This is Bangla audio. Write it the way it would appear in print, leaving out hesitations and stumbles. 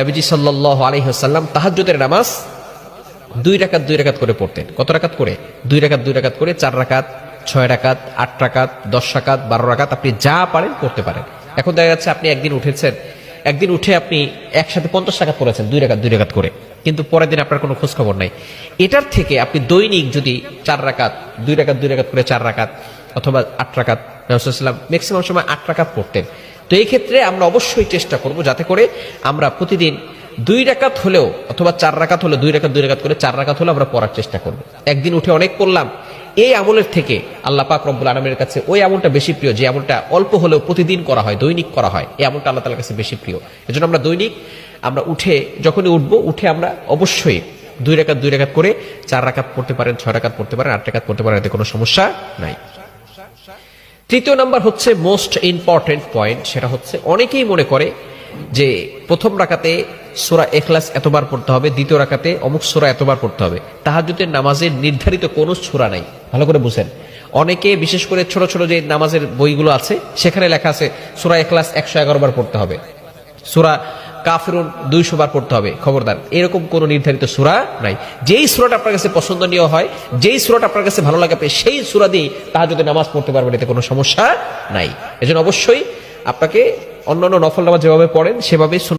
নবীজি সাল্লাল্লাহু আলাইহি ওয়াসাল্লাম তাহাজ্জুদের নামাজ 2 রাকাত করে পড়তেন। কত রাকাত করে? 2 রাকাত করে, 4 রাকাত, 6 রাকাত, 8 রাকাত, 10 রাকাত, 12 রাকাত, আপনি যা পারেন করতে পারেন। এখন দেখা যাচ্ছে আপনি একদিন উঠে আপনি একসাথে 50 রাকাত করেছেন 2 রাকাত করে, কিন্তু পরের দিন আপনার কোনো খোঁজ খবর নাই। এটার থেকে আপনি দৈনিক যদি 4 রাকাত, 2 রাকাত করে 4 রাকাত অথবা 8 রাকাত, রাসূলুল্লাহ সাল্লাল্লাহু আলাইহি ওয়াসাল্লাম ম্যাক্সিমাম সময় 8 রাকাত পড়তেন। তো এই ক্ষেত্রে আমরা অবশ্যই চেষ্টা করব যাতে করে আমরা প্রতিদিন 2 রাকাত হলেও অথবা 4 রাকাত হলেও 2 রাকাত করে 4 রাকাত হলেও আমরা পড়ার চেষ্টা করব। একদিন উঠে অনেক পড়লাম, এই আমলের থেকে আল্লাহ পাক রব্বুল আলামিনের কাছে ওই আমলটা বেশি প্রিয় যে আমলটা অল্প হলেও প্রতিদিন করা হয়, দৈনিক করা হয়। এই আমলটা আল্লাহ তাআলার কাছে বেশি প্রিয়। এজন্য আমরা দৈনিক উঠে যখনই উঠে আমরা অবশ্যই 2 রাকাত করে 4 রাকাত পড়তে পারেন, 6 রাকাত পড়তে পারেন, 8 রাকাত পড়তে পারেন, এতে কোনো সমস্যা নাই। তৃতীয় নাম্বার হচ্ছে মোস্ট ইম্পর্টেন্ট পয়েন্ট, সেটা হচ্ছে অনেকেই মনে করে যে প্রথম রাকাতে সূরা ইখলাস এতবার পড়তে হবে, দ্বিতীয় রাকাতে অমুক সূরা এতবার পড়তে হবে। তাহাজ্জুদের নামাজের নির্ধারিত কোনো সূরা নাই, ভালো করে বুঝেন। অনেকে বিশেষ করে ছোট ছোট যে নামাজের বইগুলো আছে সেখানে লেখা আছে সূরা ইখলাস 111 বার পড়তে হবে, সূরা কাফিরুন 200 বার পড়তে হবে। খবরদার, এরকম কোনো নির্ধারিত সূরা নাই। যেই সূরাটা আপনার কাছে পছন্দনীয় হয়, যেই সূরাটা আপনার কাছে ভালো লাগে, আপনি সেই সূরা দিয়ে তাহাজ্জুদের নামাজ পড়তে পারবেন, এতে কোনো সমস্যা নাই। এজন্য অবশ্যই আপনাকে অন্যান্য নফল নামাজ যেভাবে পড়েন সেভাবে